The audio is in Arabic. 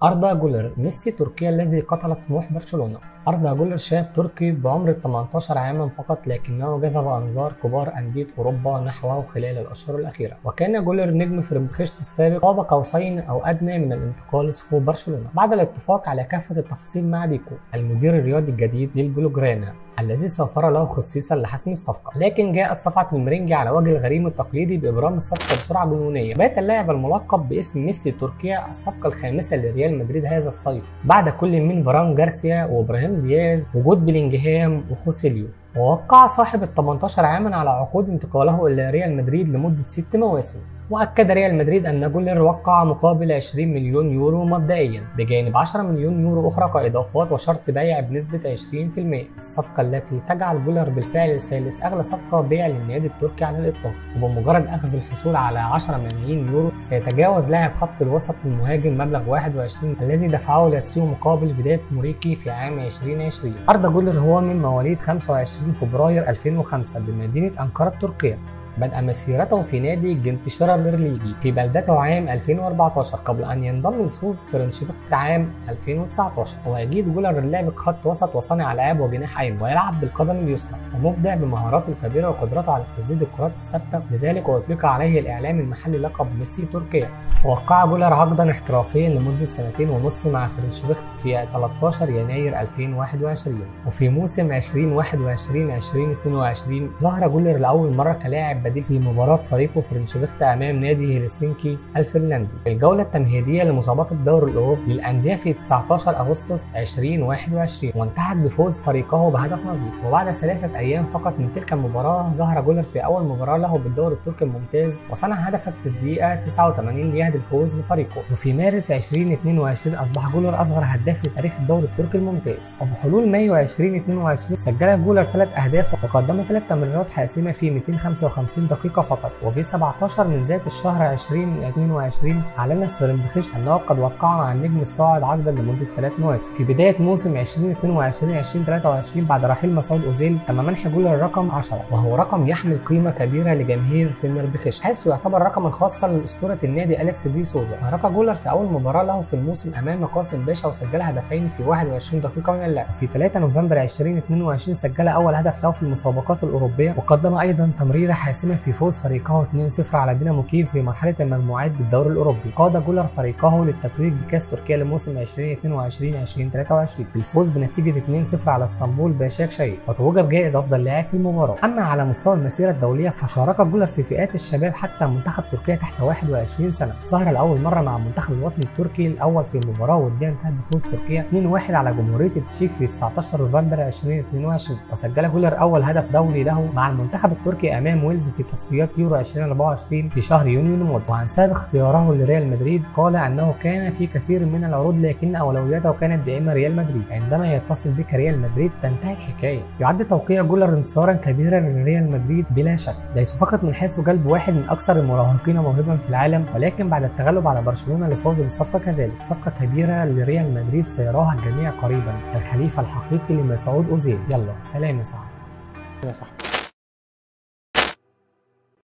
أردا جولر ميسي تركيا الذي قتل طموح برشلونة. أردا جولر شاب تركي بعمر 18 عاما فقط، لكنه جذب أنظار كبار أندية أوروبا نحوه خلال الأشهر الأخيرة. وكان جولر نجم فنربخشت السابق قاب قوسين أو أدنى من الانتقال لصفوف برشلونة بعد الاتفاق على كافة التفاصيل مع ديكو المدير الرياضي الجديد للبلوجرانا الذي سافر له خصيصا لحسم الصفقة. لكن جاءت صفعة المرنجي على وجه الغريم التقليدي بإبرام الصفقة بسرعة جنونية. بات اللاعب الملقب باسم ميسي تركيا الصفقة الخامسة لريال مدريد هذا الصيف بعد كل من فران جارسيا وابراهيم دياز وجود بيلينجهام وخوسيليو. ووقع صاحب ال 18 عاما على عقود انتقاله إلى ريال مدريد لمدة 6 مواسم. وأكد ريال مدريد أن جولر وقع مقابل 20 مليون يورو مبدئيا بجانب 10 مليون يورو أخرى كإضافات وشرط بيع بنسبة 20%. الصفقة التي تجعل جولر بالفعل ثالث أغلى صفقة بيع للنادي التركي على الإطلاق. وبمجرد أخذ الحصول على 10 ملايين يورو سيتجاوز لاعب خط الوسط المهاجم مبلغ 21 الذي دفعه لاتسيو مقابل فيدات موريكي في عام 2020. أردا جولر هو من مواليد 25 فبراير 2005 بمدينة أنقرة تركيا. بدأ مسيرته في نادي جنتشرالر ليجي في بلدته عام 2014 قبل أن ينضم لصفوف فرنشبخت عام 2019. ويجيد جولر اللعب كخط وسط وصانع ألعاب وجناح أيمن ويلعب بالقدم اليسرى ومبدع بمهاراته الكبيرة وقدرته على تسديد الكرات الثابتة. لذلك أطلق عليه الإعلام المحلي لقب ميسي تركيا. وقع جولر عقدا احترافيا لمدة 2.5 مع فرنشبخت في 13 يناير 2021. وفي موسم 2021-2022 ظهر جولر لأول مرة كلاعب بديل في مباراة فريقه فرنشبخت أمام نادي هلسنكي الفنلندي في الجولة التمهيدية لمسابقة الدوري الأوروبي للأندية في 19 أغسطس 2021. وانتهت بفوز فريقه بهدف نظيف. وبعد 3 أيام فقط من تلك المباراة ظهر جولر في أول مباراة له بالدوري التركي الممتاز وصنع هدفا في الدقيقة 89 ليهدف الفوز لفريقه. وفي مارس 2022 أصبح جولر أصغر هداف في تاريخ الدوري التركي الممتاز. وبحلول مايو 2022 سجل جولر 3 أهداف وقدم 3 تمريرات حاسمة في 255 دقيقة فقط. وفي 17 من ذات الشهر 2022 أعلن فرنبخشت أنه قد وقع مع النجم الصاعد عقدا لمدة 3 مواسم. في بداية موسم 2022-2023 بعد رحيل مسعود أوزيل تم منح جولر رقم 10 وهو رقم يحمل قيمة كبيرة لجماهير فرنبخشت حيث يعتبر رقما خاصا لأسطورة النادي أليكس دي سوزا. بارك جولر في أول مباراة له في الموسم أمام قاسم باشا وسجل هدفين في 21 دقيقة من اللعب. في 3 نوفمبر 2022 سجل أول هدف له في المسابقات الأوروبية وقدم أيضا تمريرة حاسمة في فوز فريقه 2-0 على دينامو كييف في مرحلة المجموعات بالدوري الأوروبي. قاد جولر فريقه للتتويج بكأس تركيا لموسم 2022-2023 بالفوز بنتيجة 2-0 على اسطنبول باشاكشهير وتوج بجائزة أفضل لاعب في المباراة. أما على مستوى المسيرة الدولية فشارك جولر في فئات الشباب حتى منتخب تركيا تحت 21 سنة. ظهر لأول مرة مع المنتخب الوطني التركي الأول في مباراة ودية انتهت بفوز تركيا 2-1 على جمهورية التشيك في 19 نوفمبر 2022. وسجل جولر أول هدف دولي له مع المنتخب التركي أمام ويلز في تصفيات يورو 2024 في شهر يونيو الماضي. وعن سابق اختياره لريال مدريد قال أنه كان في كثير من العروض لكن أولوياته كانت دائما ريال مدريد. عندما يتصل بك ريال مدريد تنتهي الحكاية. يعد توقيع جولر انتصارا كبيرا لريال مدريد بلا شك، ليس فقط من حيث جلب واحد من أكثر المراهقين موهبا في العالم ولكن بعد التغلب على برشلونة لفوز بالصفقة كذلك. صفقة كبيرة لريال مدريد سيراها الجميع قريبا، الخليفة الحقيقي لمسعود أوزيل. يلا سلام يا صاحبي.